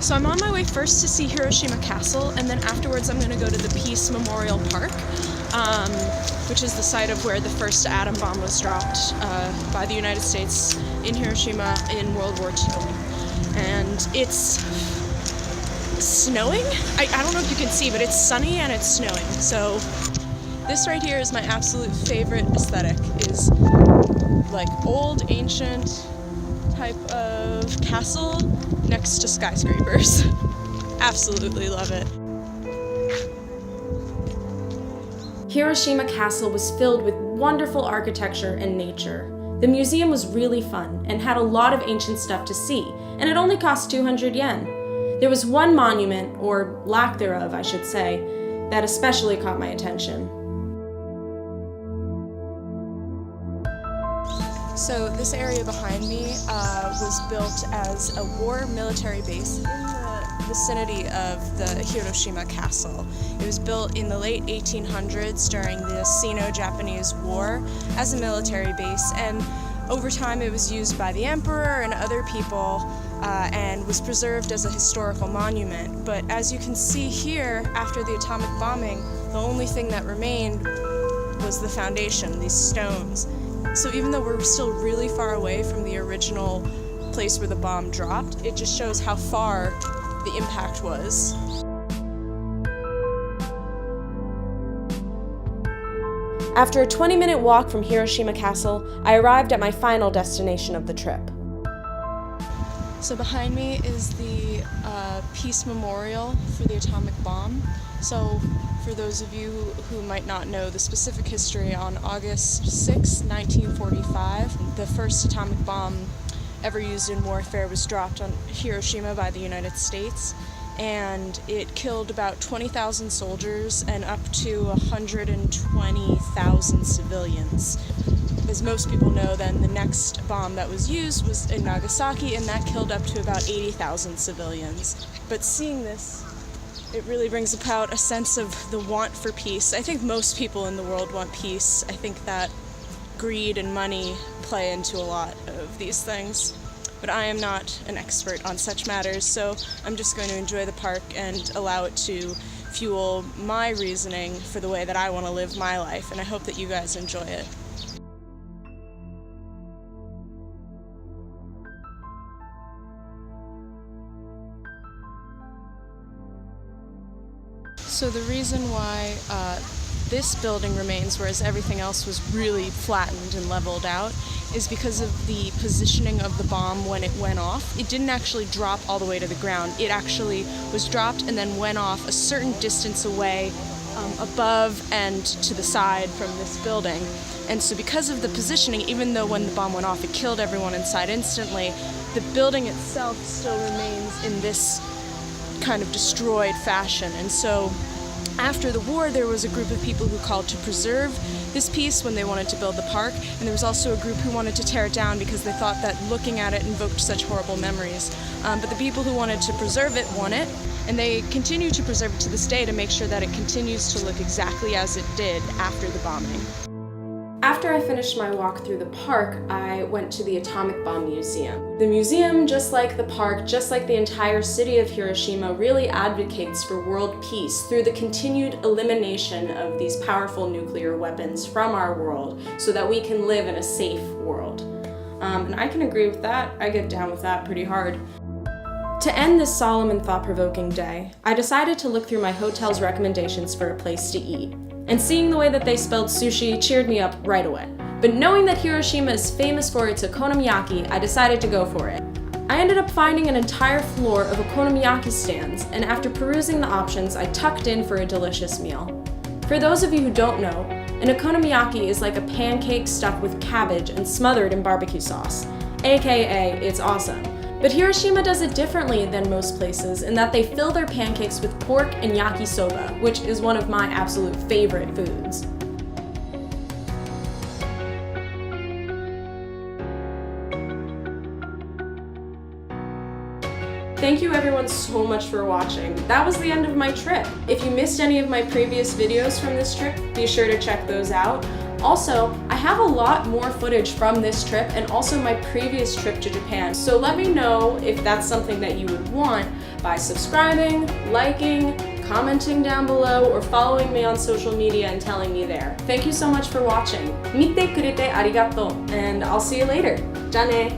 So I'm on my way first to see Hiroshima Castle, and then afterwards I'm going to go to the Peace Memorial Park, which is the site of where the first atom bomb was dropped by the United States in Hiroshima in World War II. And it's snowing? I don't know if you can see, but it's sunny and it's snowing. So this right here is my absolute favorite aesthetic, is like old, ancient type of castle next to skyscrapers. Absolutely love it. Hiroshima Castle was filled with wonderful architecture and nature. The museum was really fun and had a lot of ancient stuff to see, and it only cost 200 yen. There was one monument, or lack thereof I should say, that especially caught my attention. So this area behind me was built as a war military base in the vicinity of the Hiroshima Castle. It was built in the late 1800s during the Sino-Japanese War as a military base, and over time it was used by the emperor and other people and was preserved as a historical monument. But as you can see here, after the atomic bombing, the only thing that remained was the foundation, these stones. So even though we're still really far away from the original place where the bomb dropped, it just shows how far the impact was. After a 20-minute walk from Hiroshima Castle, I arrived at my final destination of the trip. So behind me is the Peace Memorial for the atomic bomb. So for those of you who might not know the specific history, on August 6, 1945, the first atomic bomb ever used in warfare was dropped on Hiroshima by the United States, and it killed about 20,000 soldiers and up to 120,000 civilians. As most people know, then the next bomb that was used was in Nagasaki, and that killed up to about 80,000 civilians. But seeing this, it really brings about a sense of the want for peace. I think most people in the world want peace. I think that greed and money play into a lot of these things. But I am not an expert on such matters, so I'm just going to enjoy the park and allow it to fuel my reasoning for the way that I want to live my life, and I hope that you guys enjoy it. So the reason why this building remains, whereas everything else was really flattened and leveled out, is because of the positioning of the bomb when it went off. It didn't actually drop all the way to the ground. It actually was dropped and then went off a certain distance away above and to the side from this building. And so because of the positioning, even though when the bomb went off it killed everyone inside instantly, the building itself still remains in this kind of destroyed fashion. And so after the war, there was a group of people who called to preserve this piece when they wanted to build the park, and there was also a group who wanted to tear it down because they thought that looking at it invoked such horrible memories. But the people who wanted to preserve it won it, and they continue to preserve it to this day to make sure that it continues to look exactly as it did after the bombing. After I finished my walk through the park, I went to the Atomic Bomb Museum. The museum, just like the park, just like the entire city of Hiroshima, really advocates for world peace through the continued elimination of these powerful nuclear weapons from our world so that we can live in a safe world. And I can agree with that. I get down with that pretty hard. To end this solemn and thought-provoking day, I decided to look through my hotel's recommendations for a place to eat. And seeing the way that they spelled sushi cheered me up right away. But knowing that Hiroshima is famous for its okonomiyaki, I decided to go for it. I ended up finding an entire floor of okonomiyaki stands, and after perusing the options, I tucked in for a delicious meal. For those of you who don't know, an okonomiyaki is like a pancake stuffed with cabbage and smothered in barbecue sauce. AKA, it's awesome. But Hiroshima does it differently than most places in that they fill their pancakes with pork and yakisoba, which is one of my absolute favorite foods. Thank you everyone so much for watching. That was the end of my trip. If you missed any of my previous videos from this trip, be sure to check those out. Also, I have a lot more footage from this trip and also my previous trip to Japan, so let me know if that's something that you would want. by subscribing, liking, commenting down below, or following me on social media and telling me there. Thank you so much for watching. 見てくれてありがとう, and I'll see you later. じゃあね.